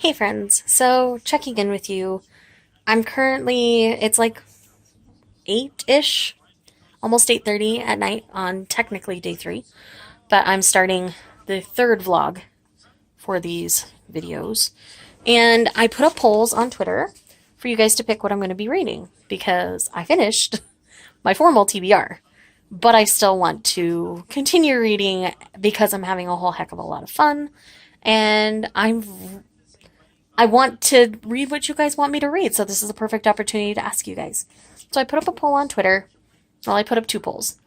Hey friends, so checking in with you. I'm currently, it's like 8-ish, almost 8:30 at night on technically day 3, but I'm starting the third vlog for these videos. And I put up polls on Twitter for you guys to pick what I'm going to be reading because I finished my formal TBR. But I still want to continue reading because I'm having a whole heck of a lot of fun and I want to read what you guys want me to read, so this is a perfect opportunity to ask you guys. So I put up a poll on Twitter. Well, I put up 2 polls.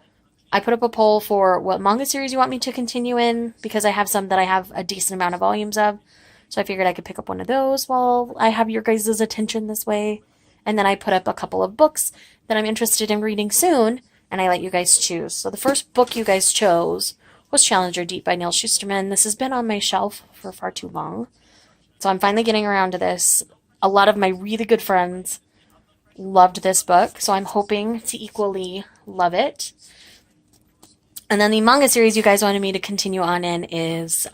I put up a poll for what manga series you want me to continue in, because I have some that I have a decent amount of volumes of. So I figured I could pick up one of those while I have your guys' attention this way. And then I put up a couple of books that I'm interested in reading soon, and I let you guys choose. So the first book you guys chose was Challenger Deep by Neil Shusterman. This has been on my shelf for far too long. So I'm finally getting around to this. A lot of my really good friends loved this book, so I'm hoping to equally love it. And then the manga series you guys wanted me to continue on in is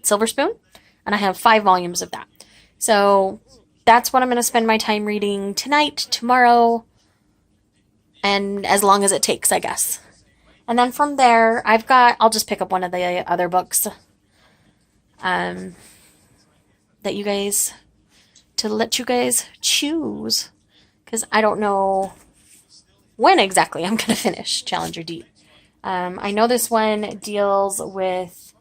Silver Spoon, and I have 5 volumes of that. So that's what I'm going to spend my time reading tonight, tomorrow, and as long as it takes, I guess. And then from there, I'll just pick up one of the other books that you guys, to let you guys choose, because I don't know when exactly I'm going to finish Challenger Deep. I know this one deals with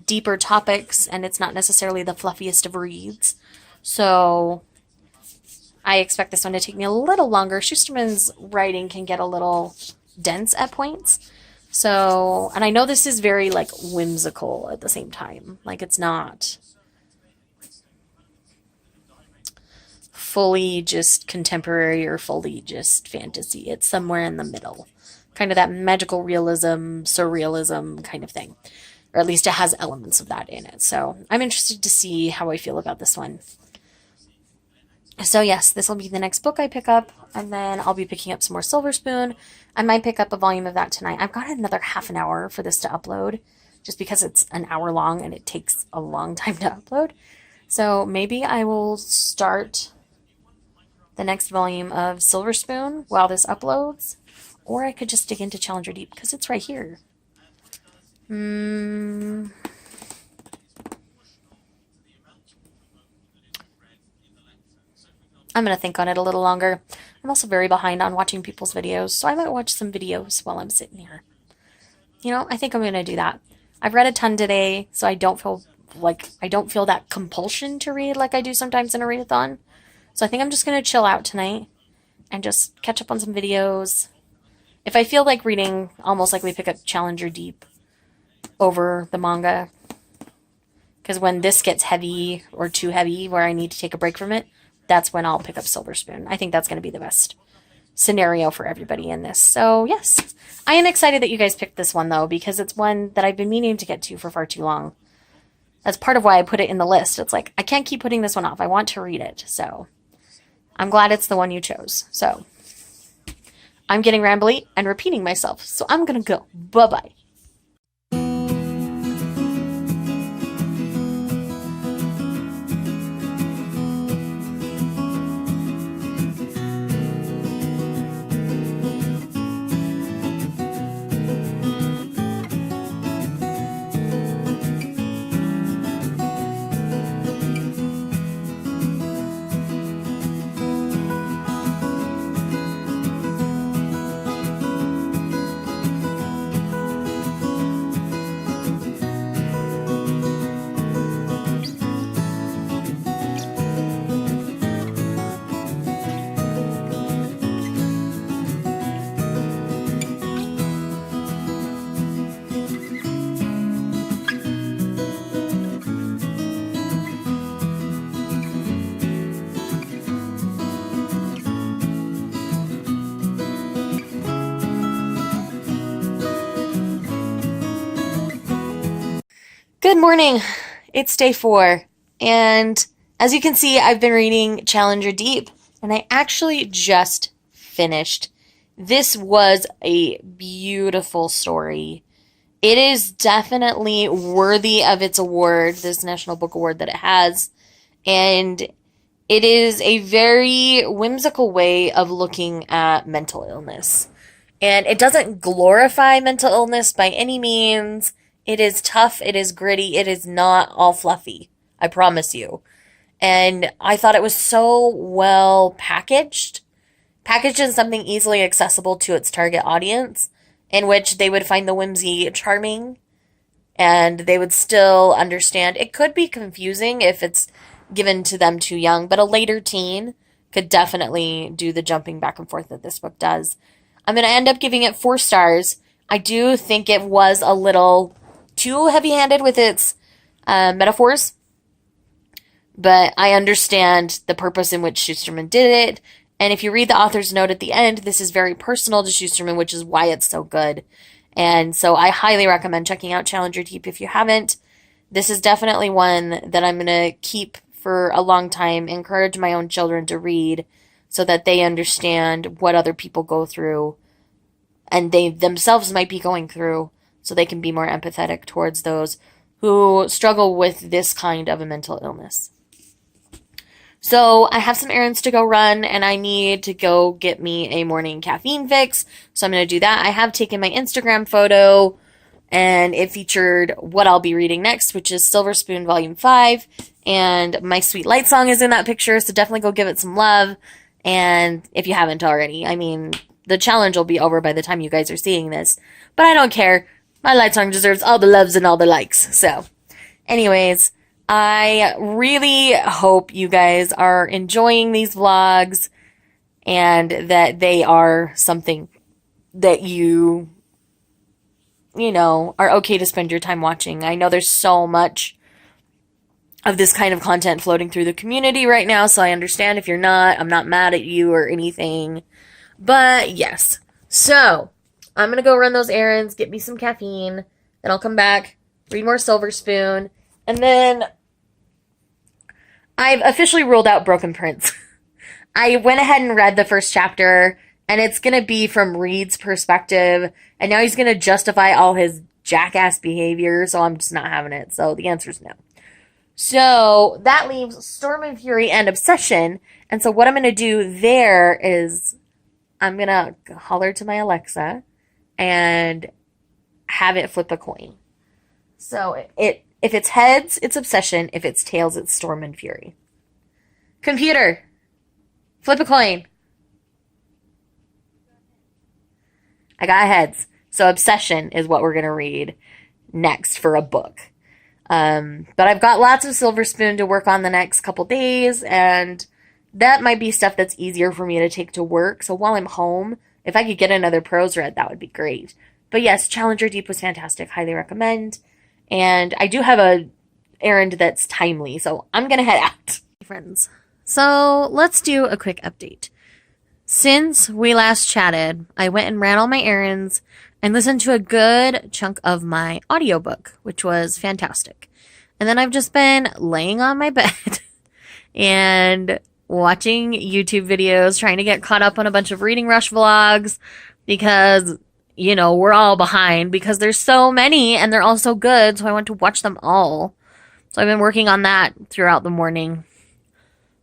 deeper topics, and it's not necessarily the fluffiest of reads, so I expect this one to take me a little longer. Schusterman's writing can get a little dense at points, so, and I know this is very, like, whimsical at the same time. Like, it's not fully just contemporary or fully just fantasy. It's somewhere in the middle. Kind of that magical realism, surrealism kind of thing. Or at least it has elements of that in it. So I'm interested to see how I feel about this one. So yes, this will be the next book I pick up, and then I'll be picking up some more Silver Spoon. I might pick up a volume of that tonight. I've got another half an hour for this to upload, just because it's an hour long and it takes a long time to upload. So maybe I will start the next volume of Silver Spoon while this uploads, or I could just dig into Challenger Deep because it's right here. I'm going to think on it a little longer. I'm also very behind on watching people's videos, so I might watch some videos while I'm sitting here. You know, I think I'm going to do that. I've read a ton today, so I don't feel that compulsion to read like I do sometimes in a readathon. So I think I'm just going to chill out tonight and just catch up on some videos. If I feel like reading, I'll most likely pick up Challenger Deep over the manga. Because when this gets heavy or too heavy where I need to take a break from it, that's when I'll pick up Silver Spoon. I think that's going to be the best scenario for everybody in this. So yes, I am excited that you guys picked this one though, because it's one that I've been meaning to get to for far too long. That's part of why I put it in the list. It's like, I can't keep putting this one off. I want to read it. So I'm glad it's the one you chose. So I'm getting rambly and repeating myself. So I'm going to go. Bye-bye. Good morning. It's day 4, and as you can see, I've been reading Challenger Deep, and I actually just finished. This was a beautiful story. It is definitely worthy of its award, this National Book Award that it has. And it is a very whimsical way of looking at mental illness. And it doesn't glorify mental illness by any means. It is tough, it is gritty, it is not all fluffy. I promise you. And I thought it was so well packaged in something easily accessible to its target audience, in which they would find the whimsy charming and they would still understand. It could be confusing if it's given to them too young, but a later teen could definitely do the jumping back and forth that this book does. I'm going to end up giving it 4 stars. I do think it was a little too heavy handed with its metaphors, but I understand the purpose in which Schusterman did it. And if you read the author's note at the end, this is very personal to Schusterman, which is why it's so good. And so I highly recommend checking out Challenger Deep if you haven't. This is definitely one that I'm going to keep for a long time, encourage my own children to read so that they understand what other people go through and they themselves might be going through, so they can be more empathetic towards those who struggle with this kind of a mental illness. So I have some errands to go run, and I need to go get me a morning caffeine fix. So I'm going to do that. I have taken my Instagram photo, and it featured what I'll be reading next, which is Silver Spoon Volume 5. And My Sweet Light Song is in that picture, so definitely go give it some love. And if you haven't already, I mean, the challenge will be over by the time you guys are seeing this. But I don't care. My light song deserves all the loves and all the likes. So, anyways, I really hope you guys are enjoying these vlogs and that they are something that are okay to spend your time watching. I know there's so much of this kind of content floating through the community right now, so I understand if you're not. I'm not mad at you or anything. But yes. So, I'm going to go run those errands, get me some caffeine, then I'll come back, read more Silver Spoon, and then I've officially ruled out Broken Prince. I went ahead and read the first chapter, and it's going to be from Reed's perspective, and now he's going to justify all his jackass behavior, so I'm just not having it. So the answer is no. So that leaves Storm and Fury and Obsession, and so what I'm going to do there is I'm going to holler to my Alexa and have it flip a coin. So if it's heads, it's Obsession. If it's tails, it's Storm and Fury. Computer, flip a coin. I got heads. So Obsession is what we're going to read next for a book. But I've got lots of Silver Spoon to work on the next couple days, and that might be stuff that's easier for me to take to work. So while I'm home, if I could get another prose read, that would be great. But yes, Challenger Deep was fantastic. Highly recommend. And I do have a errand that's timely, so I'm going to head out. Friends, so let's do a quick update. Since we last chatted, I went and ran all my errands and listened to a good chunk of my audiobook, which was fantastic. And then I've just been laying on my bed and watching YouTube videos, trying to get caught up on a bunch of Reading Rush vlogs because, we're all behind because there's so many and they're all so good. So I want to watch them all. So I've been working on that throughout the morning.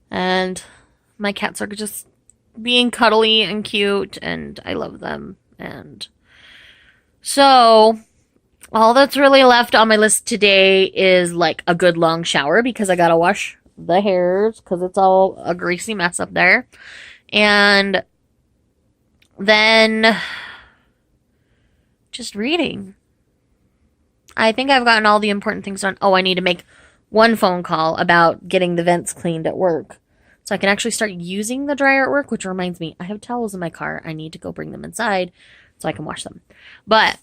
And my cats are just being cuddly and cute and I love them. And so all that's really left on my list today is like a good long shower because I gotta wash the hairs because it's all a greasy mess up there. And then just reading. I think I've gotten all the important things done. Oh, I need to make one phone call about getting the vents cleaned at work so I can actually start using the dryer at work, which reminds me, I have towels in my car. I need to go bring them inside so I can wash them. But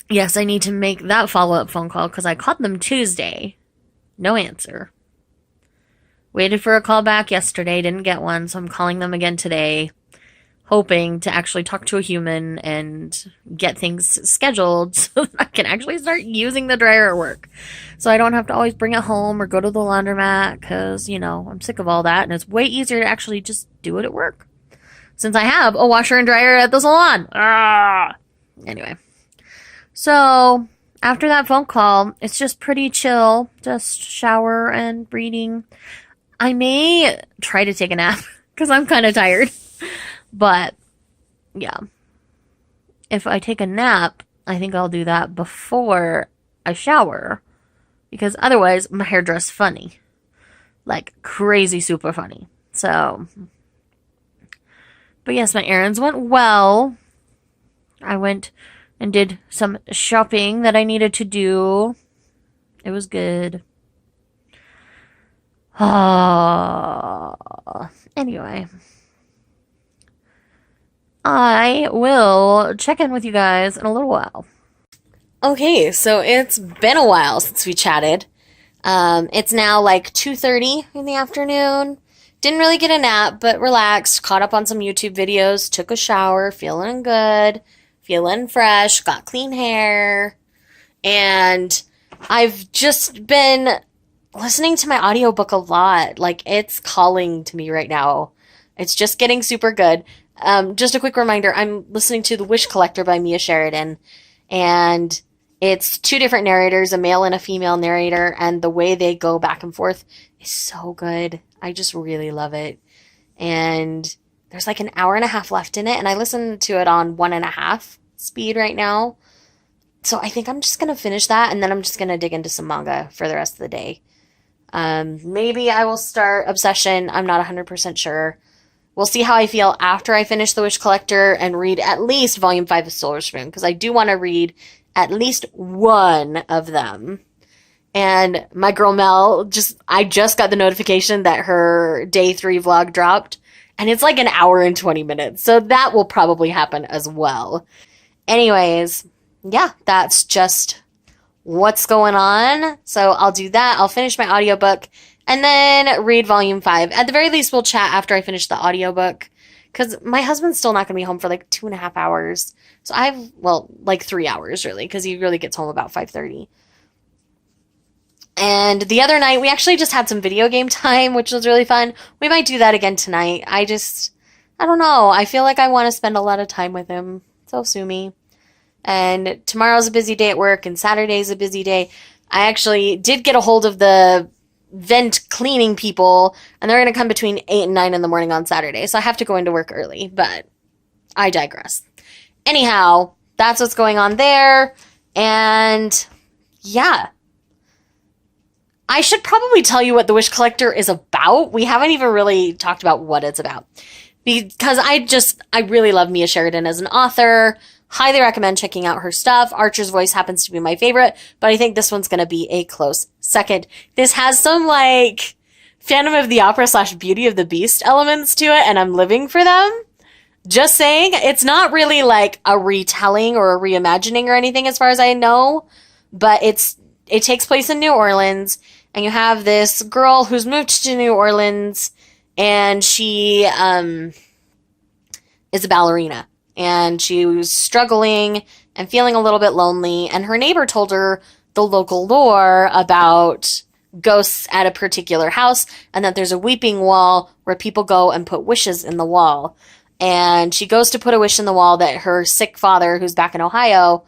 yes, I need to make that follow-up phone call because I called them Tuesday. No answer. Waited for a call back yesterday, didn't get one, so I'm calling them again today, hoping to actually talk to a human and get things scheduled so that I can actually start using the dryer at work. So I don't have to always bring it home or go to the laundromat because, I'm sick of all that, and it's way easier to actually just do it at work. Since I have a washer and dryer at the salon. Anyway. So, after that phone call, it's just pretty chill. Just shower and reading. I may try to take a nap because I'm kind of tired. But yeah, if I take a nap, I think I'll do that before I shower because otherwise my hair dries funny. Like crazy super funny. So, but yes, my errands went well. I went and did some shopping that I needed to do. It was good. Anyway, I will check in with you guys in a little while. Okay, so it's been a while since we chatted. It's now like 2:30 in the afternoon. Didn't really get a nap, but relaxed, caught up on some YouTube videos, took a shower, feeling good, feeling fresh, got clean hair, and I've just been listening to my audiobook a lot. Like, it's calling to me right now. It's just getting super good. Just a quick reminder, I'm listening to The Wish Collector by Mia Sheridan, and it's two different narrators, a male and a female narrator, and the way they go back and forth is so good. I just really love it. And there's like an hour and a half left in it, and I listen to it on 1.5 speed right now. So I think I'm just going to finish that, and then I'm just going to dig into some manga for the rest of the day. Maybe I will start Obsession. I'm not 100% sure. We'll see how I feel after I finish The Wish Collector and read at least Volume 5 of Solar Spoon, because I do want to read at least one of them. And my girl Mel, I just got the notification that her day 3 vlog dropped, and it's like an hour and 20 minutes, so that will probably happen as well. Anyways, yeah, that's just what's going on. So I'll do that. I'll finish my audiobook and then read volume 5. At the very least, we'll chat after I finish the audiobook because my husband's still not going to be home for like 2.5 hours. So like 3 hours really, because he really gets home about 5:30. And the other night, we actually just had some video game time, which was really fun. We might do that again tonight. I don't know. I feel like I want to spend a lot of time with him. So sue me. And tomorrow's a busy day at work, and Saturday's a busy day. I actually did get a hold of the vent cleaning people, and they're going to come between 8 and 9 in the morning on Saturday. So I have to go into work early, but I digress. Anyhow, that's what's going on there. And yeah. I should probably tell you what The Wish Collector is about. We haven't even really talked about what it's about. Because I really love Mia Sheridan as an author. Highly recommend checking out her stuff. Archer's Voice happens to be my favorite, but I think this one's going to be a close second. This has some, like, Phantom of the Opera / Beauty of the Beast elements to it, and I'm living for them. Just saying, it's not really, like, a retelling or a reimagining or anything as far as I know, but it takes place in New Orleans, and you have this girl who's moved to New Orleans, and she is a ballerina. And she was struggling and feeling a little bit lonely, and her neighbor told her the local lore about ghosts at a particular house, and that there's a weeping wall where people go and put wishes in the wall. And she goes to put a wish in the wall that her sick father, who's back in Ohio,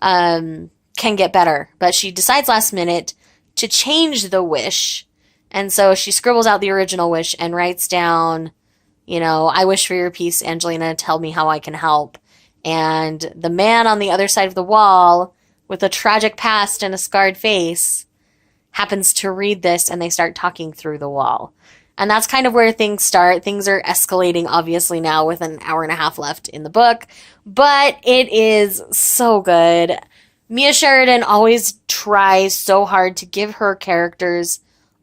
can get better. But she decides last minute to change the wish, and so she scribbles out the original wish and writes down, I wish for your peace, Angelina, tell me how I can help. And the man on the other side of the wall, with a tragic past and a scarred face, happens to read this, and they start talking through the wall. And that's kind of where things start. Things are escalating, obviously, now with an hour and a half left in the book. But it is so good. Mia Sheridan always tries so hard to give her characters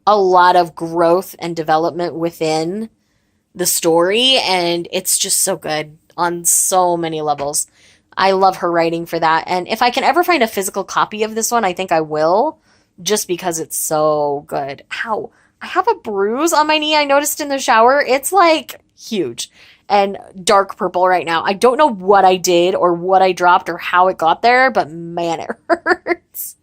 a lot of growth and development within the story, and it's just so good on so many levels. I love her writing for that, and if I can ever find a physical copy of this one, I think I will, just because it's so good. Ow, I have a bruise on my knee I noticed in the shower. It's like huge and dark purple right now. I don't know what I did or what I dropped or how it got there, but man, it hurts.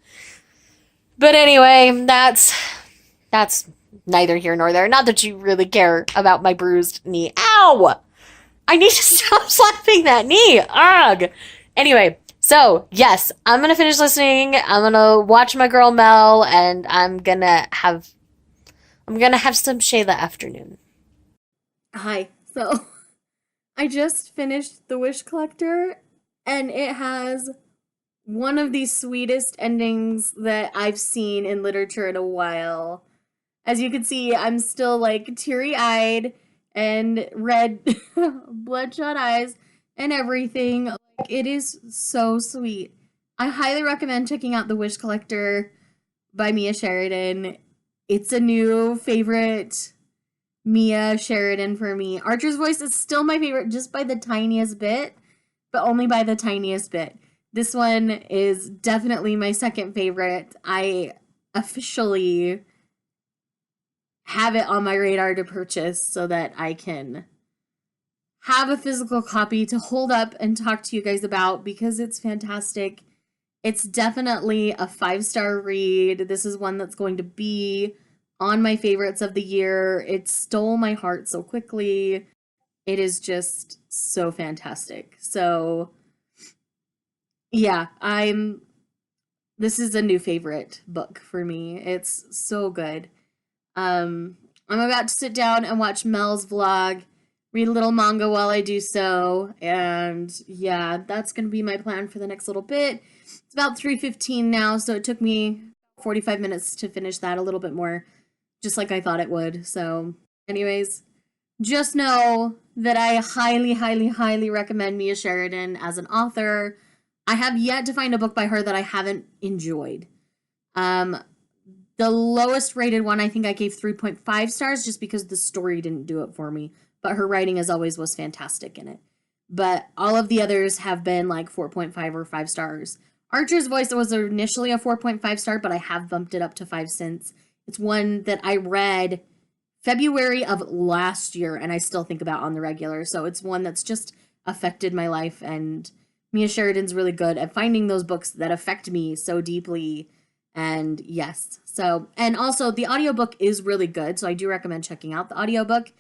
But anyway, that's neither here nor there. Not that you really care about my bruised knee. Ow! I need to stop slapping that knee. Ugh! Anyway, So, yes, I'm gonna finish listening. I'm gonna watch my girl Mel, and I'm gonna have some Shayla afternoon. Hi. So I just finished The Wish Collector, and it has one of the sweetest endings that I've seen in literature in a while. As you can see, I'm still like teary eyed and red, bloodshot eyes, and everything. Like, it is so sweet. I highly recommend checking out The Wish Collector by Mia Sheridan. It's a new favorite Mia Sheridan for me. Archer's Voice is still my favorite just by the tiniest bit, but only by the tiniest bit. This one is definitely my second favorite. I officially have it on my radar to purchase so that I can have a physical copy to hold up and talk to you guys about because it's fantastic. It's definitely a 5-star read. This is one that's going to be on my favorites of the year. It stole my heart so quickly. It is just so fantastic. So, yeah, I'm this is a new favorite book for me. It's so good. I'm about to sit down and watch Mel's vlog, read a little manga while I do so, and yeah, that's gonna be my plan for the next little bit. It's about 3:15 now, so it took me 45 minutes to finish that, a little bit more, just like I thought it would. So, anyways, just know that I highly, highly, highly recommend Mia Sheridan as an author. I have yet to find a book by her that I haven't enjoyed. Um, the lowest rated one, I think I gave 3.5 stars just because the story didn't do it for me. But her writing, as always, was fantastic in it. But all of the others have been like 4.5 or 5 stars. Archer's Voice was initially a 4.5 star, but I have bumped it up to 5 since. It's one that I read February of last year and I still think about on the regular. So it's one that's just affected my life. And Mia Sheridan's really good at finding those books that affect me so deeply. And yes, so, and also the audiobook is really good. So I do recommend checking out the audiobook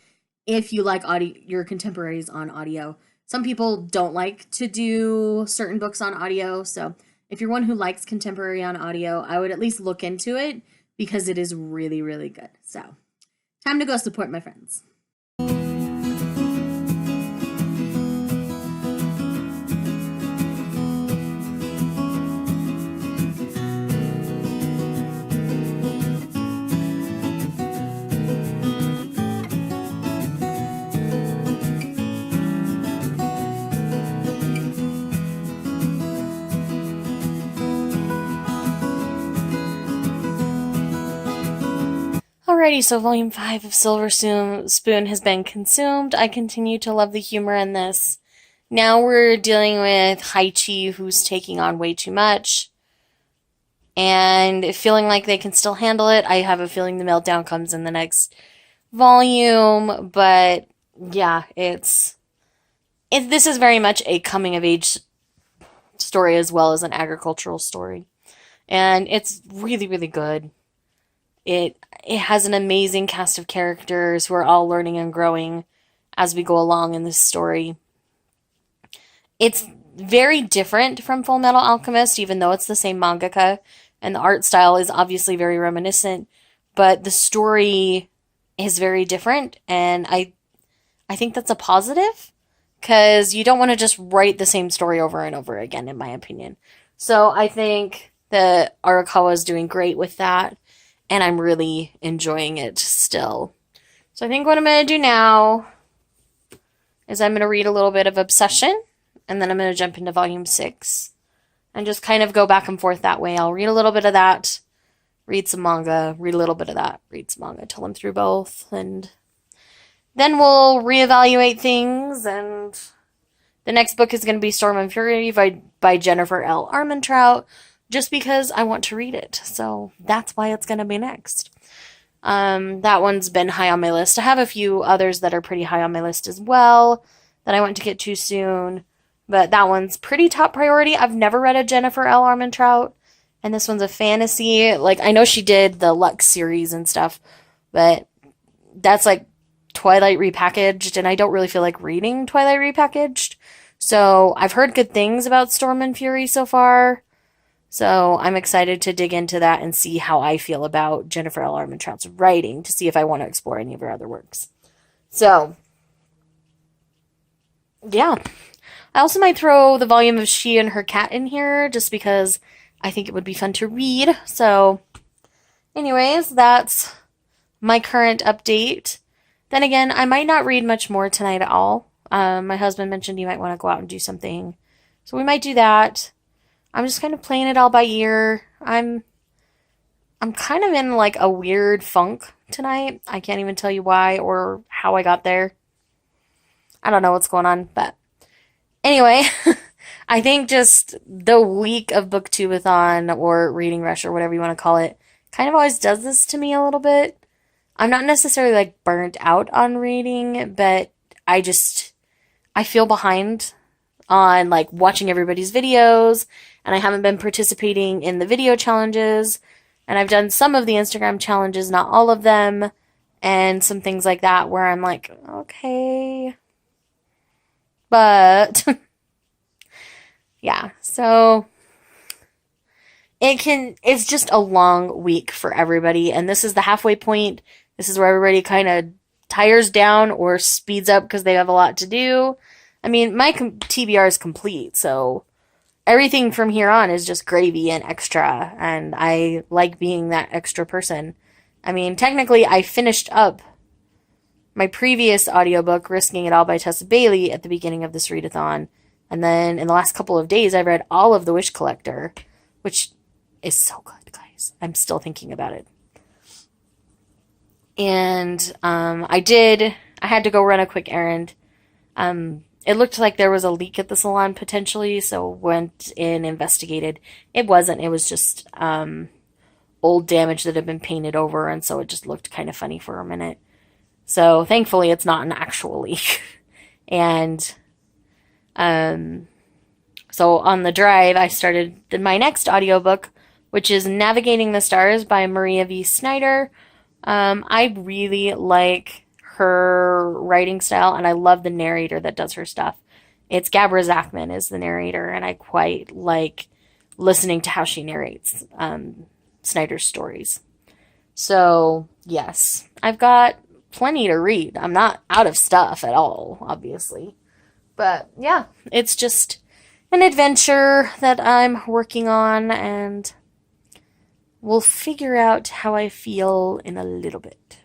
if you like audio, your contemporaries on audio. Some people don't like to do certain books on audio. So if you're one who likes contemporary on audio, I would at least look into it because it is really, really good. So time to go support my friends. Alrighty, so volume 5 of Silver Spoon has been consumed. I continue to love the humor in this. Now we're dealing with Haichi, who's taking on way too much, and feeling like they can still handle it. I have a feeling the meltdown comes in the next volume, but yeah, this is very much a coming of age story as well as an agricultural story, and it's really, really good. It has an amazing cast of characters who are all learning and growing as we go along in this story. It's very different from Full Metal Alchemist, even though it's the same mangaka, and the art style is obviously very reminiscent, but the story is very different, and I think that's a positive because you don't want to just write the same story over and over again, in my opinion. So I think that Arakawa is doing great with that, and I'm really enjoying it still. So I think what I'm going to do now is I'm going to read a little bit of Obsession, and then I'm going to jump into volume 6 and just kind of go back and forth that way. I'll read a little bit of that, read some manga, read a little bit of that, read some manga till I'm through both, and then we'll reevaluate things. And the next book is going to be Storm and Fury by Jennifer L. Armentrout, just because I want to read it. So that's why it's going to be next. That one's been high on my list. I have a few others that are pretty high on my list as well that I want to get to soon, but that one's pretty top priority. I've never read a Jennifer L. Armentrout, and this one's a fantasy. Like, I know she did the Lux series and stuff, but that's like Twilight repackaged, and I don't really feel like reading Twilight repackaged. So I've heard good things about Storm and Fury so far. So I'm excited to dig into that and see how I feel about Jennifer L. Armentrout's writing to see if I want to explore any of her other works. So, yeah. I also might throw the volume of She and Her Cat in here just because I think it would be fun to read. So, anyways, that's my current update. Then again, I might not read much more tonight at all. My husband mentioned he might want to go out and do something. So we might do that. I'm just kind of playing it all by ear. I'm kind of in like a weird funk tonight. I can't even tell you why or how I got there. I don't know what's going on, but anyway, I think just the week of Booktubeathon or Reading Rush or whatever you want to call it kind of always does this to me a little bit. I'm not necessarily like burnt out on reading, but I feel behind on like watching everybody's videos, and I haven't been participating in the video challenges, and I've done some of the Instagram challenges, not all of them, and some things like that where I'm like, okay, but yeah, so it's just a long week for everybody, and this is the halfway point. This is where everybody kind of tires down or speeds up because they have a lot to do. I mean, my TBR is complete, so everything from here on is just gravy and extra, and I like being that extra person. I mean, technically, I finished up my previous audiobook, Risking It All by Tessa Bailey, at the beginning of this readathon, and then in the last couple of days, I've read all of The Wish Collector, which is so good, guys. I'm still thinking about it. And I had to go run a quick errand. It looked like there was a leak at the salon potentially, so went in, investigated. It wasn't. It was just old damage that had been painted over, and so it just looked kind of funny for a minute. So thankfully, it's not an actual leak. And so on the drive, I started my next audiobook, which is Navigating the Stars by Maria V. Snyder. I really like her writing style, and I love the narrator that does her stuff. It's Gabra Zachman is the narrator, and I quite like listening to how she narrates Snyder's stories. So, yes, I've got plenty to read. I'm not out of stuff at all, obviously. But yeah, it's just an adventure that I'm working on, and we'll figure out how I feel in a little bit.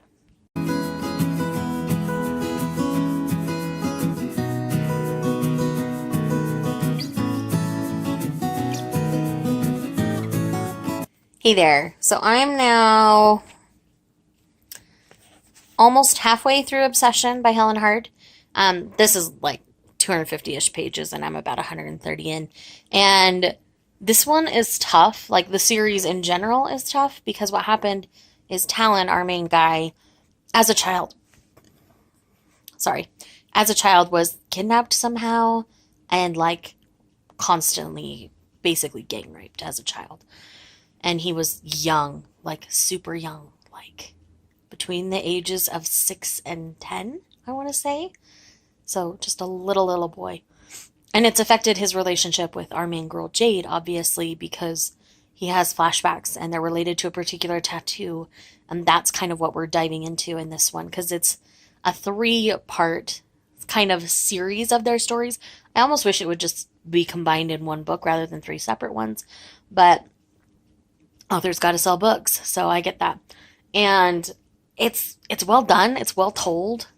Hey there. So I'm now almost halfway through Obsession by Helen Hart. This is like 250-ish pages, and I'm about 130 in. And this one is tough. Like, the series in general is tough because what happened is Talon, our main guy, as a child, sorry, as a child was kidnapped somehow and like constantly basically gang raped as a child. And he was young, like super young, like between the ages of 6 and 10, I want to say. So just a little boy. And it's affected his relationship with our main girl, Jade, obviously, because he has flashbacks and they're related to a particular tattoo. And that's kind of what we're diving into in this one, because it's a 3-part kind of series of their stories. I almost wish it would just be combined in one book rather than 3 separate ones. But authors got to sell books, so I get that. And it's well done. It's well told.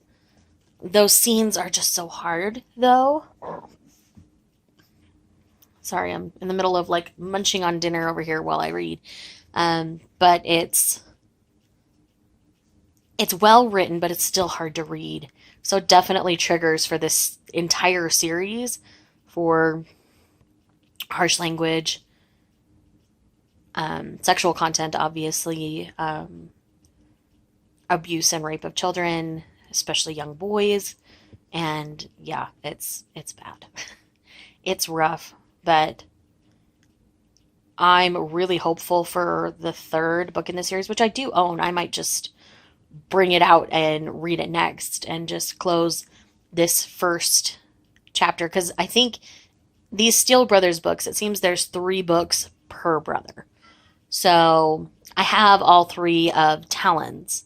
Those scenes are just so hard, though. Sorry, I'm in the middle of like munching on dinner over here while I read. But it's well written, but it's still hard to read. So definitely triggers for this entire series for harsh language, sexual content, obviously, abuse and rape of children, especially young boys, and yeah, it's bad. It's rough, but I'm really hopeful for the 3rd book in the series, which I do own. I might just bring it out and read it next and just close this first chapter because I think these Steele Brothers books, it seems there's 3 books per brother. So I have all 3 of Talon's.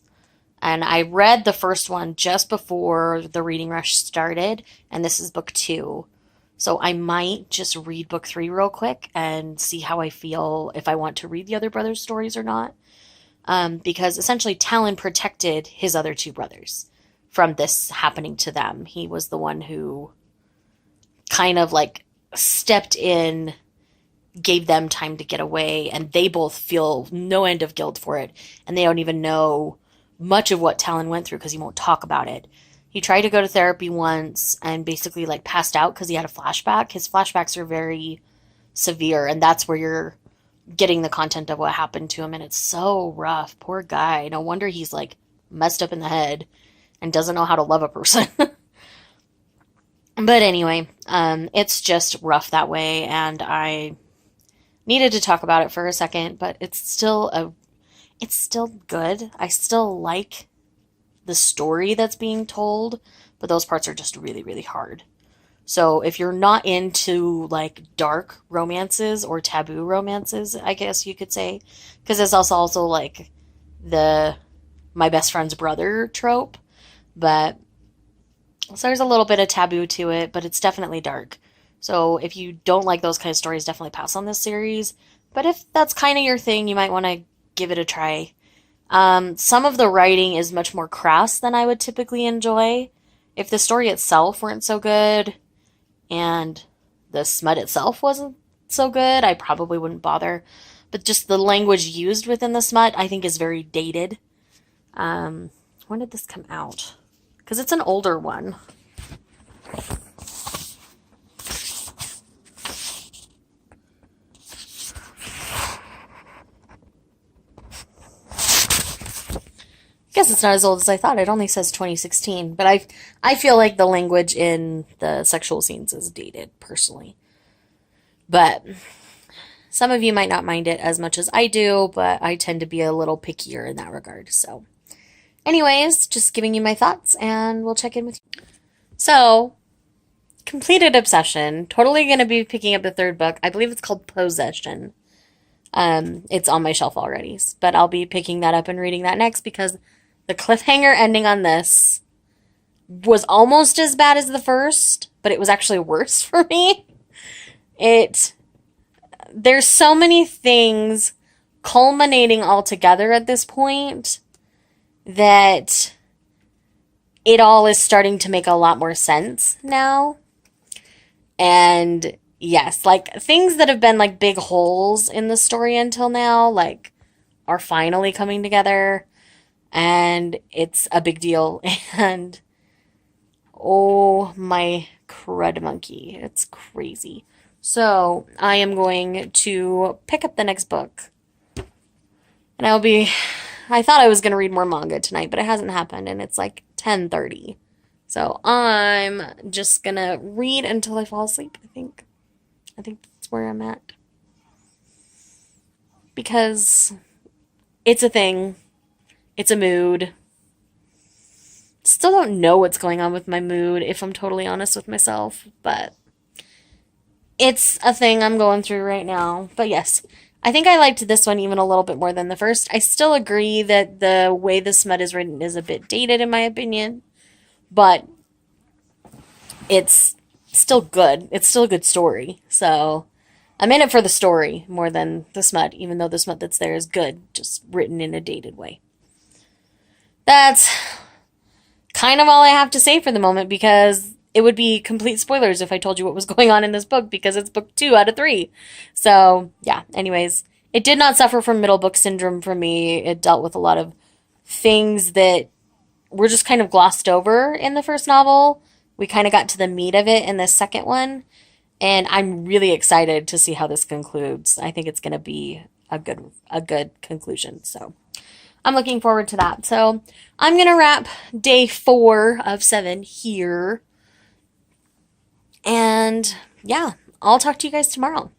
And I read the first one just before the reading rush started, and this is book 2. So I might just read book 3 real quick and see how I feel if I want to read the other brothers' stories or not. Because essentially Talon protected his other 2 brothers from this happening to them. He was the one who kind of like stepped in, gave them time to get away, and they both feel no end of guilt for it. And they don't even know much of what Talon went through because he won't talk about it. He tried to go to therapy once and basically like passed out because he had a flashback. His flashbacks are very severe, and that's where you're getting the content of what happened to him, and it's so rough. Poor guy. No wonder he's like messed up in the head and doesn't know how to love a person. But anyway, it's just rough that way, and I needed to talk about it for a second, but it's still good. I still like the story that's being told, but those parts are just really, really hard. So if you're not into like dark romances or taboo romances, I guess you could say, because it's also like the my best friend's brother trope, but so there's a little bit of taboo to it, but it's definitely dark. So if you don't like those kind of stories, definitely pass on this series. But if that's kind of your thing, you might want to give it a try. Some of the writing is much more crass than I would typically enjoy. If the story itself weren't so good and the smut itself wasn't so good, I probably wouldn't bother. But just the language used within the smut, I think, is very dated. When did this come out? Because it's an older one. I guess it's not as old as I thought. It only says 2016, but I feel like the language in the sexual scenes is dated personally. But some of you might not mind it as much as I do, but I tend to be a little pickier in that regard. So, anyways, just giving you my thoughts, and we'll check in with you. So, completed Obsession. Totally going to be picking up the 3rd book. I believe it's called Possession. It's on my shelf already, but I'll be picking that up and reading that next because the cliffhanger ending on this was almost as bad as the first, but it was actually worse for me. There's so many things culminating all together at this point that it all is starting to make a lot more sense now. And yes, like things that have been like big holes in the story until now, like, are finally coming together, and it's a big deal. And oh my crud monkey, it's crazy. So I am going to pick up the next book, and I thought I was going to read more manga tonight, but it hasn't happened, and it's like 10:30. So I'm just going to read until I fall asleep, I think. I think that's where I'm at. Because it's a thing. It's a mood. Still don't know what's going on with my mood, if I'm totally honest with myself, but it's a thing I'm going through right now. But yes, I think I liked this one even a little bit more than the first. I still agree that the way the smut is written is a bit dated, in my opinion, but it's still good. It's still a good story. So I'm in it for the story more than the smut, even though the smut that's there is good, just written in a dated way. That's kind of all I have to say for the moment because it would be complete spoilers if I told you what was going on in this book because it's book 2 out of 3. So, yeah, anyways, it did not suffer from middle book syndrome for me. It dealt with a lot of things that were just kind of glossed over in the first novel. We kind of got to the meat of it in the second one, and I'm really excited to see how this concludes. I think it's going to be a good conclusion. So, I'm looking forward to that. So, I'm going to wrap day 4 of 7 here. And yeah, I'll talk to you guys tomorrow.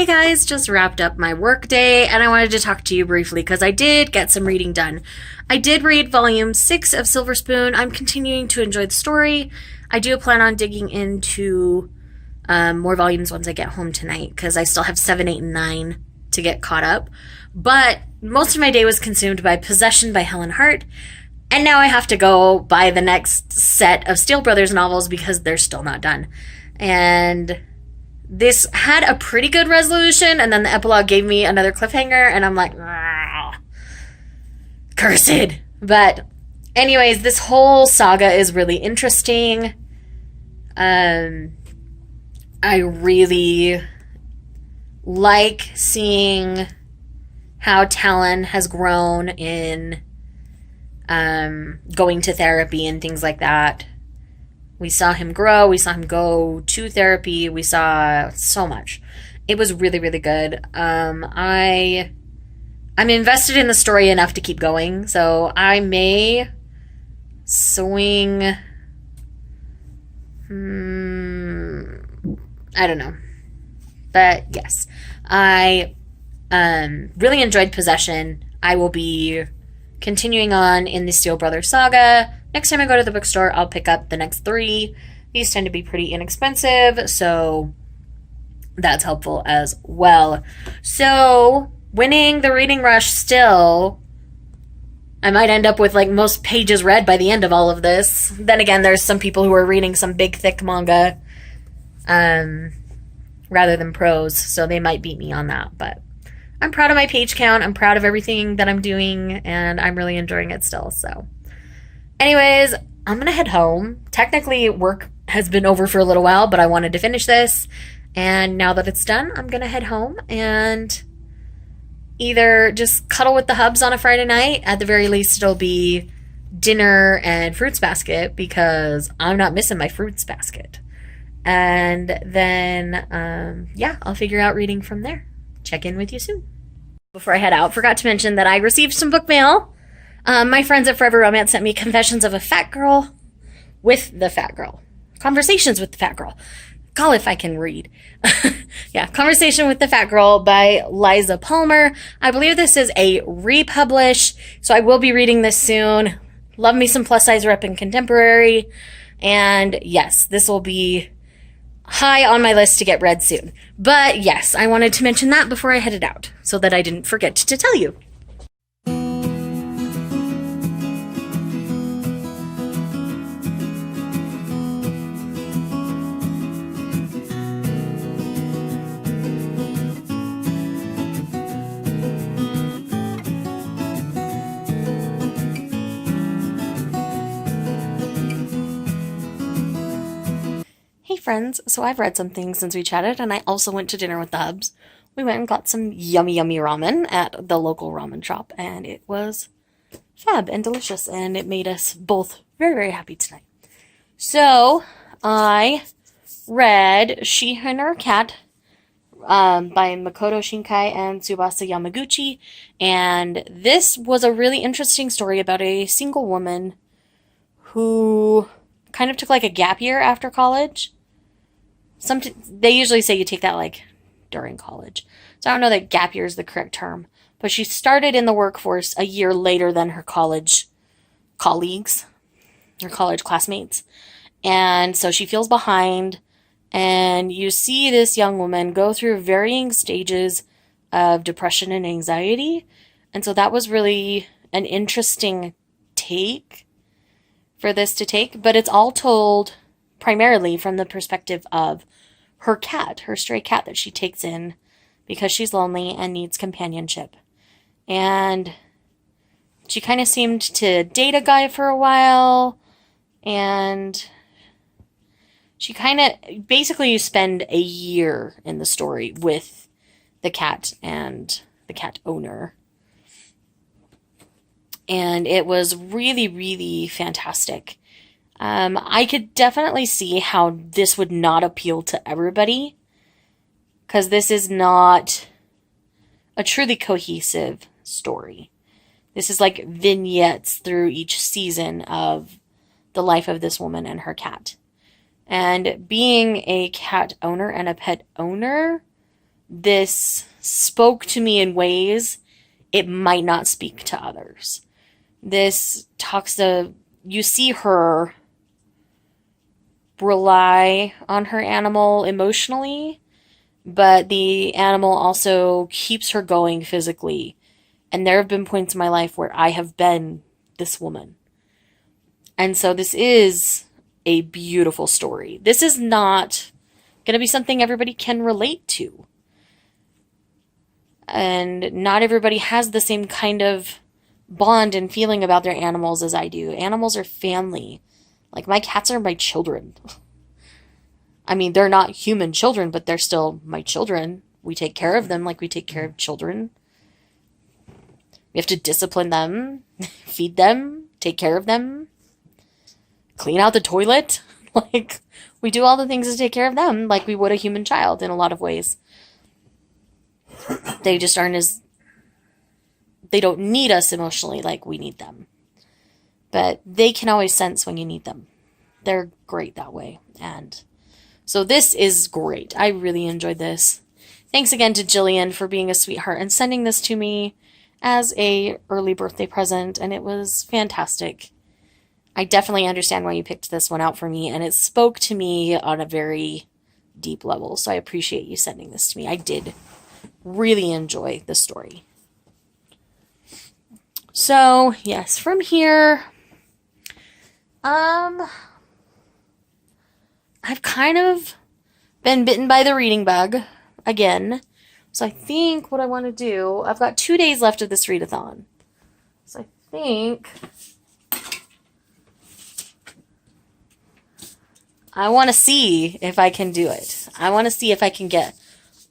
Hey guys, just wrapped up my work day and I wanted to talk to you briefly because I did get some reading done. I did read volume 6 of Silver Spoon. I'm continuing to enjoy the story. I do plan on digging into more volumes once I get home tonight because I still have 7, 8, and 9 to get caught up. But most of my day was consumed by Possession by Helen Hart, and now I have to go buy the next set of Steele Brothers novels because they're still not done. And this had a pretty good resolution, and then the epilogue gave me another cliffhanger, and I'm like, cursed. But anyways, this whole saga is really interesting. I really like seeing how Talon has grown in going to therapy and things like that. We saw him grow. We saw him go to therapy. We saw so much. It was really, really good. I'm invested in the story enough to keep going, so I may swing. I don't know, but yes, I really enjoyed Possession. I will be continuing on in the Steele Brothers saga. Next time I go to the bookstore, I'll pick up the next 3. These tend to be pretty inexpensive, so that's helpful as well. So, winning the reading rush still, I might end up with like most pages read by the end of all of this. Then again, there's some people who are reading some big, thick manga rather than prose, so they might beat me on that, but I'm proud of my page count. I'm proud of everything that I'm doing, and I'm really enjoying it still, so. Anyways, I'm gonna head home. Technically, work has been over for a little while, but I wanted to finish this. And now that it's done, I'm gonna head home and either just cuddle with the hubs on a Friday night. At the very least, it'll be dinner and fruits basket because I'm not missing my fruits basket. And then, yeah, I'll figure out reading from there. Check in with you soon. Before I head out, forgot to mention that I received some book mail. My friends at Forever Romance sent me Confessions of a Fat Girl with the Fat Girl. Conversations with the Fat Girl. Call if I can read. Yeah, Conversation with the Fat Girl by Liza Palmer. I believe this is a republish, so I will be reading this soon. Love me some plus size rep and contemporary. And yes, this will be high on my list to get read soon. But yes, I wanted to mention that before I headed out so that I didn't forget to tell you. Hey friends, so I've read some things since we chatted, and I also went to dinner with the hubs. We went and got some yummy, yummy ramen at the local ramen shop, and it was fab and delicious, and it made us both very, very happy tonight. So, I read She and Her Cat by Makoto Shinkai and Tsubasa Yamaguchi, and this was a really interesting story about a single woman who kind of took like a gap year after college. They usually say you take that like during college. So I don't know that gap year is the correct term. But she started in the workforce a year later than her college colleagues, her college classmates. And so she feels behind. And you see this young woman go through varying stages of depression and anxiety. And so that was really an interesting take for this to take. But it's all told primarily from the perspective of her cat, her stray cat that she takes in because she's lonely and needs companionship. And she kind of seemed to date a guy for a while, and she kind of, basically you spend a year in the story with the cat and the cat owner. And it was really, really fantastic. I could definitely see how this would not appeal to everybody, because this is not a truly cohesive story. This is like vignettes through each season of the life of this woman and her cat. And being a cat owner and a pet owner, this spoke to me in ways it might not speak to others. This talks to, you see her rely on her animal emotionally, but the animal also keeps her going physically. And there have been points in my life where I have been this woman. And so this is a beautiful story. This is not going to be something everybody can relate to. And not everybody has the same kind of bond and feeling about their animals as I do. Animals are family. Like, my cats are my children. I mean, they're not human children, but they're still my children. We take care of them like we take care of children. We have to discipline them, feed them, take care of them, clean out the toilet. Like, we do all the things to take care of them like we would a human child in a lot of ways. They just aren't as, they don't need us emotionally like we need them. But they can always sense when you need them. They're great that way. And so this is great. I really enjoyed this. Thanks again to Jillian for being a sweetheart and sending this to me as a early birthday present, and it was fantastic. I definitely understand why you picked this one out for me, and it spoke to me on a very deep level, so I appreciate you sending this to me. I did really enjoy the story. So, yes, from here, I've kind of been bitten by the reading bug again. So I think what I want to do, I've got 2 days left of this readathon. So I think I want to see if I can do it. I want to see if I can get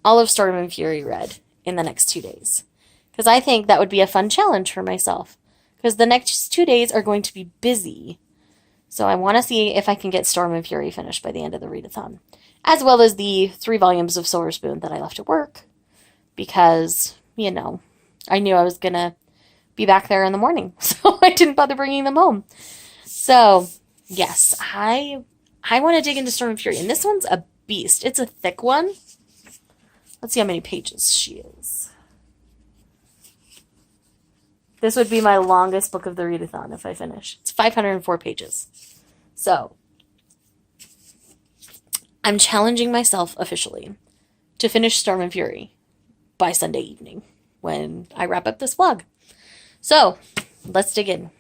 all of Storm and Fury read in the next 2 days. Because I think that would be a fun challenge for myself. Because the next 2 days are going to be busy. So I want to see if I can get Storm and Fury finished by the end of the readathon. As well as the 3 volumes of Silver Spoon that I left at work. Because, you know, I knew I was going to be back there in the morning. So I didn't bother bringing them home. So, yes, I want to dig into Storm and Fury. And this one's a beast. It's a thick one. Let's see how many pages she is. This would be my longest book of the readathon if I finish. It's 504 pages. So, I'm challenging myself officially to finish Storm and Fury by Sunday evening when I wrap up this vlog. So, let's dig in.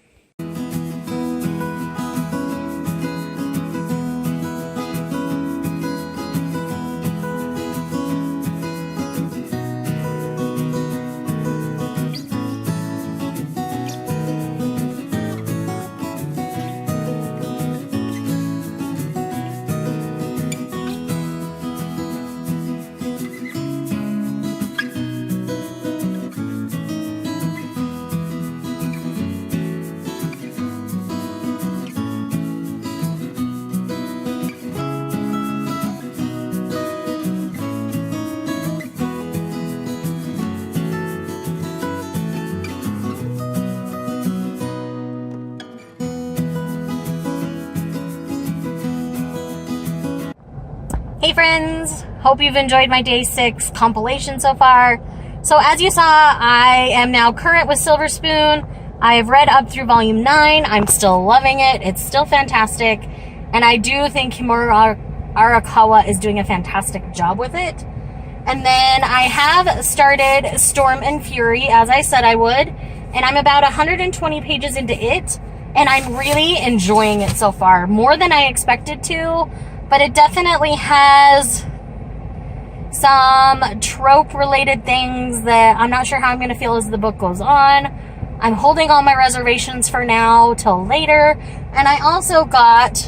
Hey friends, hope you've enjoyed my day 6 compilation so far. So as you saw, I am now current with Silver Spoon. I have read up through volume 9. I'm still loving it. It's still fantastic. And I do think Kimura Arakawa is doing a fantastic job with it. And then I have started Storm and Fury, as I said I would. And I'm about 120 pages into it. And I'm really enjoying it so far. More than I expected to. But it definitely has some trope-related things that I'm not sure how I'm going to feel as the book goes on. I'm holding all my reservations for now till later. And I also got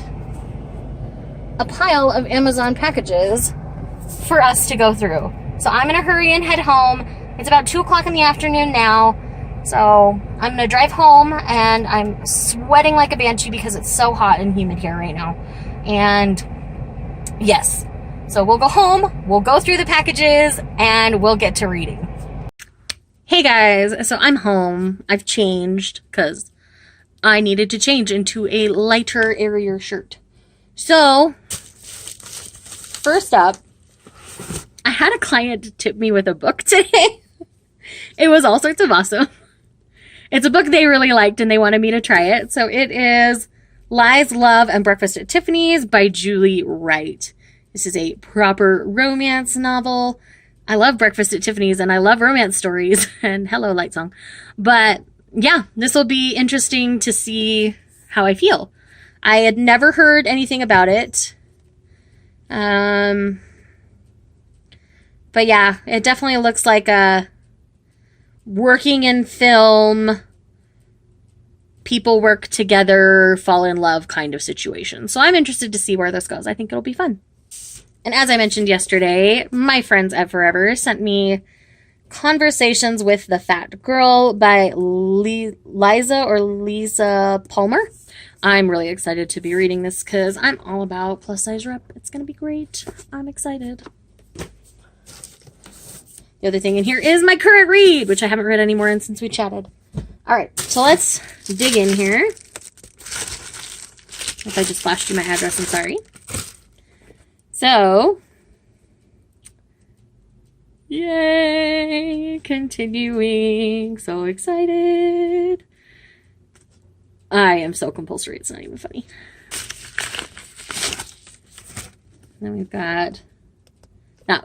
a pile of Amazon packages for us to go through. So I'm going to hurry and head home. It's about 2 o'clock in the afternoon now. So I'm going to drive home, and I'm sweating like a banshee because it's so hot and humid here right now. And yes, so we'll go home, we'll go through the packages, and we'll get to reading. Hey guys, so I'm home. I've changed because I needed to change into a lighter, airier shirt. So, first up, I had a client tip me with a book today. It was all sorts of awesome. It's a book they really liked and they wanted me to try it. So it is Lies, Love, and Breakfast at Tiffany's by Julie Wright. This is a proper romance novel. I love Breakfast at Tiffany's and I love romance stories and hello, Light Song. But yeah, this will be interesting to see how I feel. I had never heard anything about it. But yeah, it definitely looks like a working in film, people work together, fall in love kind of situation. So I'm interested to see where this goes. I think it'll be fun. And as I mentioned yesterday, my friends at Forever sent me Conversations with the Fat Girl by Lisa Palmer. I'm really excited to be reading this because I'm all about plus size rep. It's going to be great. I'm excited. The other thing in here is my current read, which I haven't read any more since we chatted. All right, so let's dig in here. If I just flashed you my address, I'm sorry. So, yay, continuing. So excited. I am so compulsory, it's not even funny. Then we've got, now,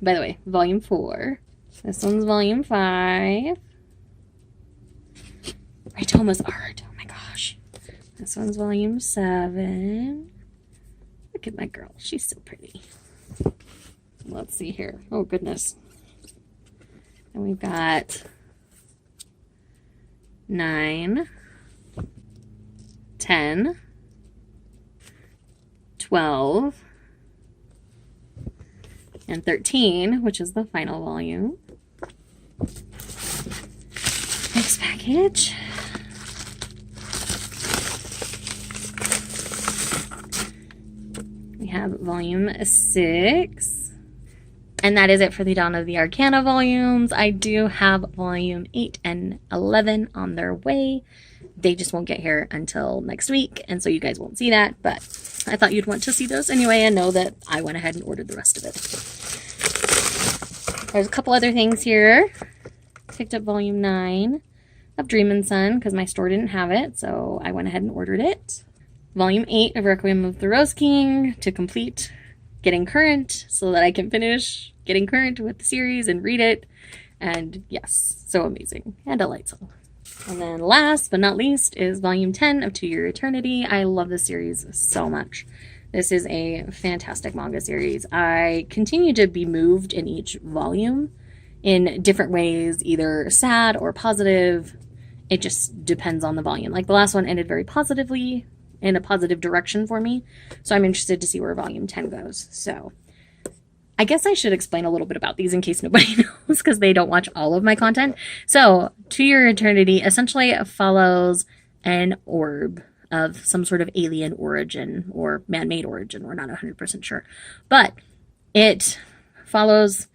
by the way, volume 4. This one's volume 5. Raitoma's art, oh my gosh. This one's volume 7. Look at my girl, she's so pretty. Let's see here, oh goodness. And we've got 9, 10, 12, and 13, which is the final volume. Next package. We have volume 6. And that is it for the Dawn of the Arcana volumes. I do have volume 8 and 11 on their way. They just won't get here until next week, and so you guys won't see that, but I thought you'd want to see those anyway and know that I went ahead and ordered the rest of it. There's a couple other things here. Picked up volume 9 of Dreamin' Sun because my store didn't have it, so I went ahead and ordered it. Volume 8 of Requiem of the Rose King to complete getting current so that I can finish getting current with the series and read it. And yes, so amazing. And a light song. And then last but not least is volume 10 of To Your Eternity. I love this series so much. This is a fantastic manga series. I continue to be moved in each volume in different ways, either sad or positive. It just depends on the volume. Like the last one ended very positively, in a positive direction for me. So I'm interested to see where volume 10 goes. So I guess I should explain a little bit about these in case nobody knows because they don't watch all of my content. So To Your Eternity essentially follows an orb of some sort of alien origin or man-made origin. We're not 100% sure. But it follows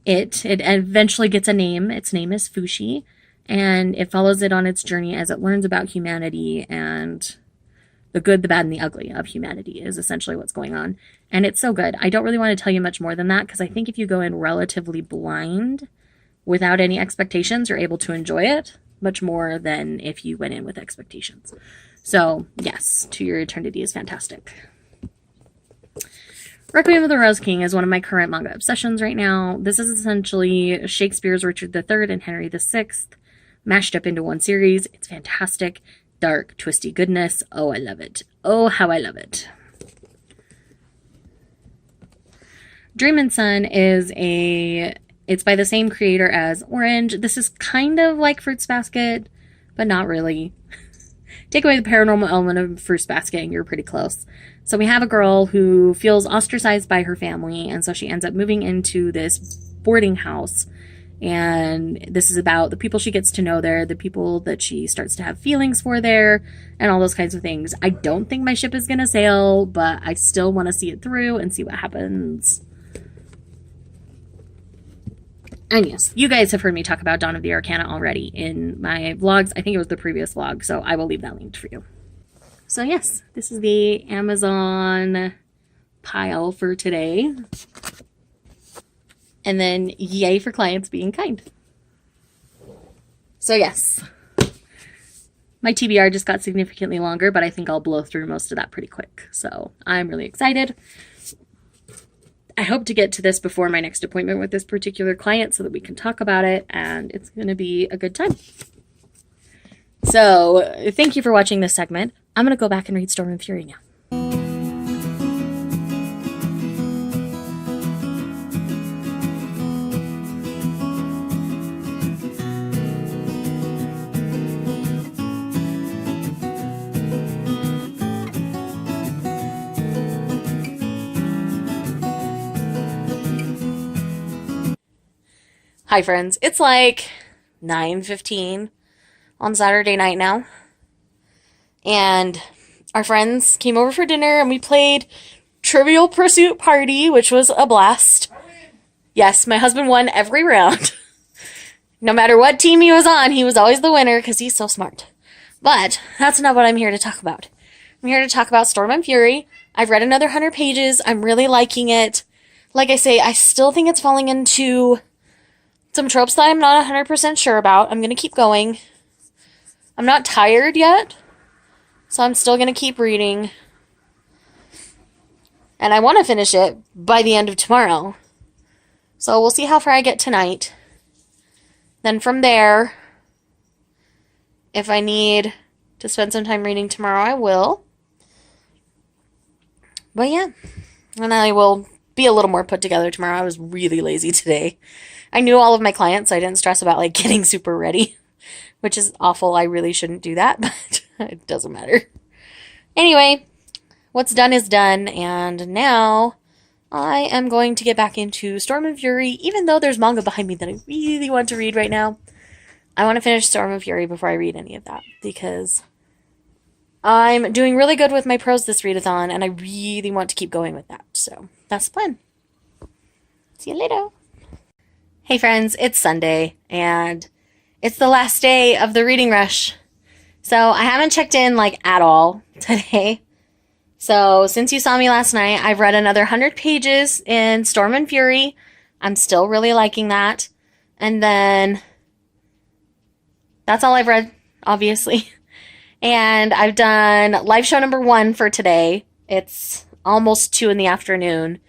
it. It eventually gets a name. Its name is Fushi. And it follows it on its journey as it learns about humanity and the good, the bad, and the ugly of humanity is essentially what's going on. And it's so good. I don't really want to tell you much more than that because I think if you go in relatively blind without any expectations, you're able to enjoy it much more than if you went in with expectations. So yes, To Your Eternity is fantastic. Requiem of the Rose King is one of my current manga obsessions right now. This is essentially Shakespeare's Richard III and Henry VI mashed up into one series. It's fantastic. Dark, twisty goodness. Oh, I love it. Oh, how I love it. Dreamin' Sun is it's by the same creator as Orange. This is kind of like Fruits Basket, but not really. Take away the paranormal element of Fruits Basket and you're pretty close. So we have a girl who feels ostracized by her family, and so she ends up moving into this boarding house. And this is about the people she gets to know there, the people that she starts to have feelings for there, and all those kinds of things. I don't think my ship is going to sail, but I still want to see it through and see what happens. And yes, you guys have heard me talk about Dawn of the Arcana already in my vlogs. I think it was the previous vlog, so I will leave that linked for you. So yes, this is the Amazon pile for today. And then yay for clients being kind. So yes, my TBR just got significantly longer, but I think I'll blow through most of that pretty quick. So I'm really excited. I hope to get to this before my next appointment with this particular client so that we can talk about it, and it's going to be a good time. So thank you for watching this segment. I'm going to go back and read Storm and Fury now. Hi friends, it's like 9:15 on Saturday night now, and our friends came over for dinner and we played Trivial Pursuit Party, which was a blast. Yes, my husband won every round. No matter what team he was on, he was always the winner because he's so smart. But that's not what I'm here to talk about. I'm here to talk about Storm and Fury. I've read another 100 pages. I'm really liking it. Like I say, I still think it's falling into some tropes that I'm not 100% sure about. I'm going to keep going. I'm not tired yet, so I'm still going to keep reading. And I want to finish it by the end of tomorrow. So we'll see how far I get tonight. Then from there, if I need to spend some time reading tomorrow, I will. But yeah, and I will be a little more put together tomorrow. I was really lazy today. I knew all of my clients, so I didn't stress about like getting super ready, which is awful. I really shouldn't do that, but it doesn't matter. Anyway, what's done is done, and now I am going to get back into Storm and Fury, even though there's manga behind me that I really want to read right now. I want to finish Storm and Fury before I read any of that, because I'm doing really good with my prose this readathon, and I really want to keep going with that. So that's the plan. See you later. Hey friends, it's Sunday, and it's the last day of the reading rush. So I haven't checked in like at all today. So since you saw me last night, I've read another 100 pages in Storm and Fury. I'm still really liking that. And then that's all I've read, obviously. And I've done live show number 1 for today. It's almost 2 in the afternoon.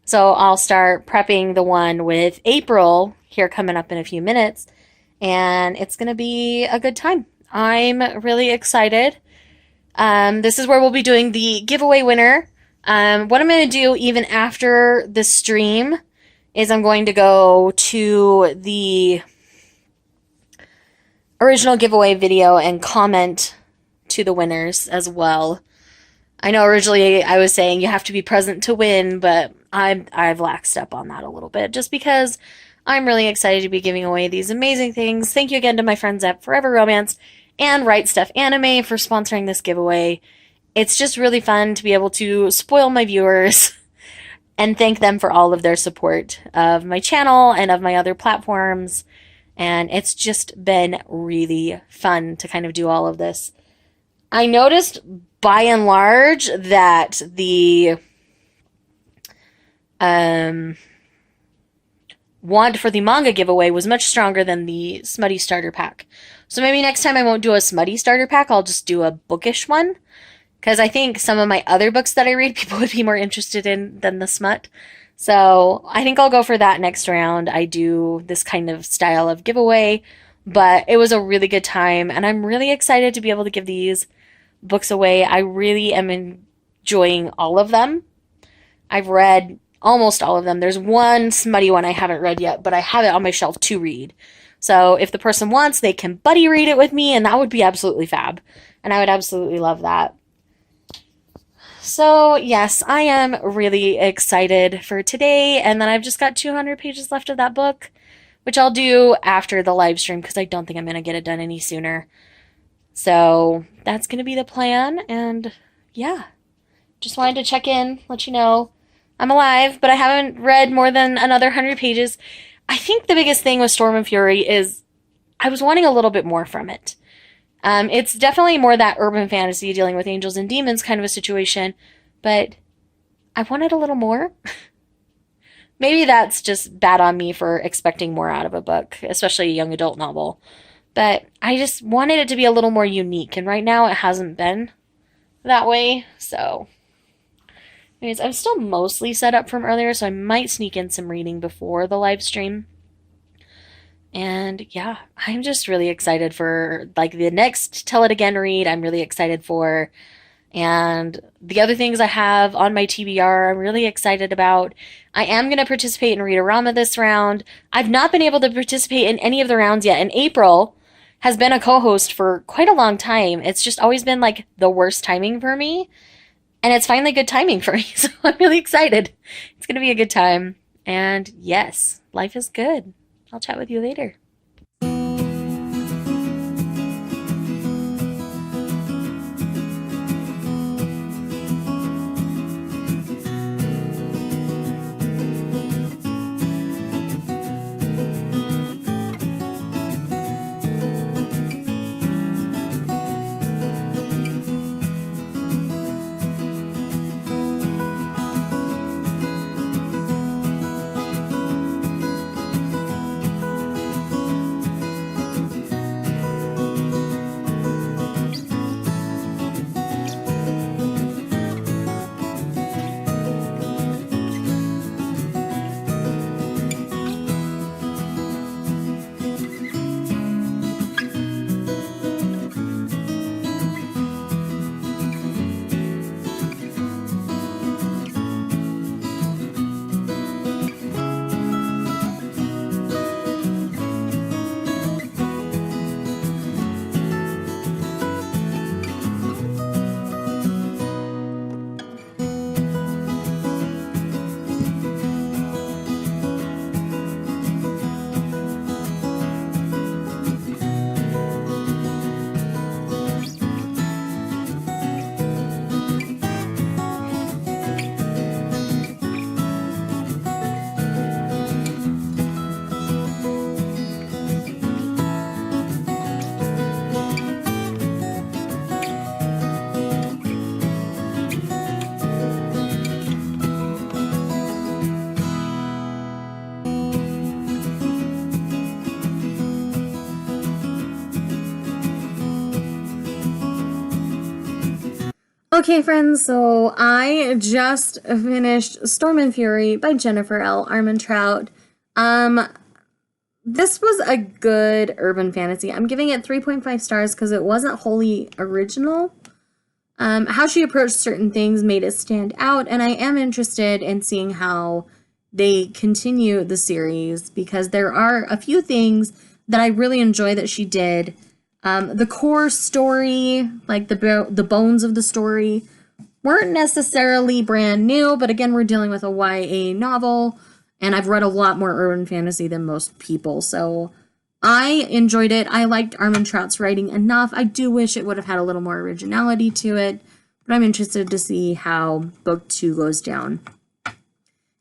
So I'll start prepping the one with April here coming up in a few minutes. And it's going to be a good time. I'm really excited. This is where we'll be doing the giveaway winner. What I'm going to do even after the stream is I'm going to go to the original giveaway video and comment to the winners as well. I know originally I was saying you have to be present to win, but I've laxed up on that a little bit just because I'm really excited to be giving away these amazing things. Thank you again to my friends at Forever Romance and Right Stuff Anime for sponsoring this giveaway. It's just really fun to be able to spoil my viewers and thank them for all of their support of my channel and of my other platforms. And it's just been really fun to kind of do all of this. I noticed by and large that the want for the manga giveaway was much stronger than the smutty starter pack. So maybe next time I won't do a smutty starter pack, I'll just do a bookish one. Because I think some of my other books that I read, people would be more interested in than the smut. So I think I'll go for that next round. I do this kind of style of giveaway. But it was a really good time, and I'm really excited to be able to give these books away. I really am enjoying all of them. I've read almost all of them. There's one smutty one I haven't read yet, but I have it on my shelf to read. So if the person wants, they can buddy read it with me, and that would be absolutely fab. And I would absolutely love that. So yes, I am really excited for today, and then I've just got 200 pages left of that book, which I'll do after the live stream because I don't think I'm going to get it done any sooner. So that's going to be the plan, and yeah, just wanted to check in, let you know I'm alive, but I haven't read more than another 100 pages. I think the biggest thing with Storm and Fury is I was wanting a little bit more from it. It's definitely more that urban fantasy dealing with angels and demons kind of a situation, but I wanted a little more. maybe that's just bad on me for expecting more out of a book, especially a young adult novel. But I just wanted it to be a little more unique, and right now it hasn't been that way. So, anyways, I'm still mostly set up from earlier, so I might sneak in some reading before the live stream. And yeah, I'm just really excited for like the next Tell It Again read. I'm really excited for, and the other things I have on my TBR, I'm really excited about. I am going to participate in Read-A-Rama this round. I've not been able to participate in any of the rounds yet, and April has been a co-host for quite a long time. It's just always been like the worst timing for me, and it's finally good timing for me. So I'm really excited. It's going to be a good time. And yes, life is good. I'll chat with you later. Okay, friends, so I just finished Storm and Fury by Jennifer L. Armentrout. Um, this was a good urban fantasy. I'm giving it 3.5 stars because it wasn't wholly original. How she approached certain things made it stand out, and I am interested in seeing how they continue the series because there are a few things that I really enjoy that she did. The core story, like the bones of the story, weren't necessarily brand new, but again, we're dealing with a YA novel, and I've read a lot more urban fantasy than most people, so I enjoyed it. I liked Armentrout's writing enough. I do wish it would have had a little more originality to it, but I'm interested to see how book 2 goes down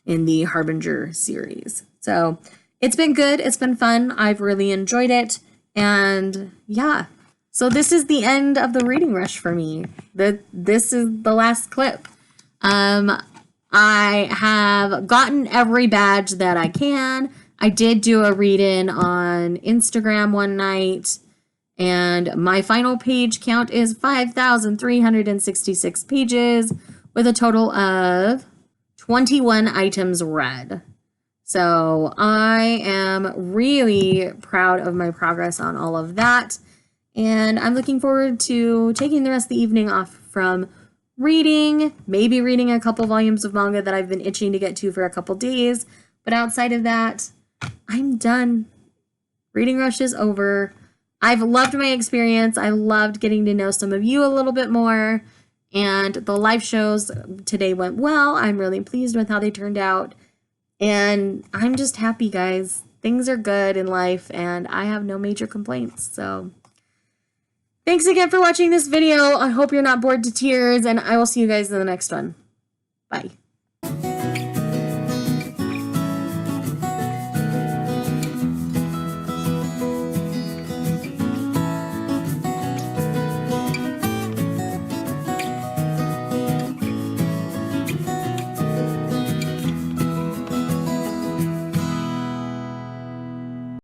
in the Harbinger series. So it's been good. It's been fun. I've really enjoyed it. And yeah, so this is the end of the reading rush for me. This is the last clip. I have gotten every badge that I can. I did do a read-in on Instagram one night, and my final page count is 5,366 pages with a total of 21 items read. So I am really proud of my progress on all of that, and I'm looking forward to taking the rest of the evening off from reading, maybe reading a couple volumes of manga that I've been itching to get to for a couple days, but outside of that, I'm done. Reading rush is over. I've loved my experience. I loved getting to know some of you a little bit more, and the live shows today went well. I'm really pleased with how they turned out, and I'm just happy, guys. Things are good in life, and I have no major complaints. So thanks again for watching this video. I hope you're not bored to tears, and I will see you guys in the next one. Bye.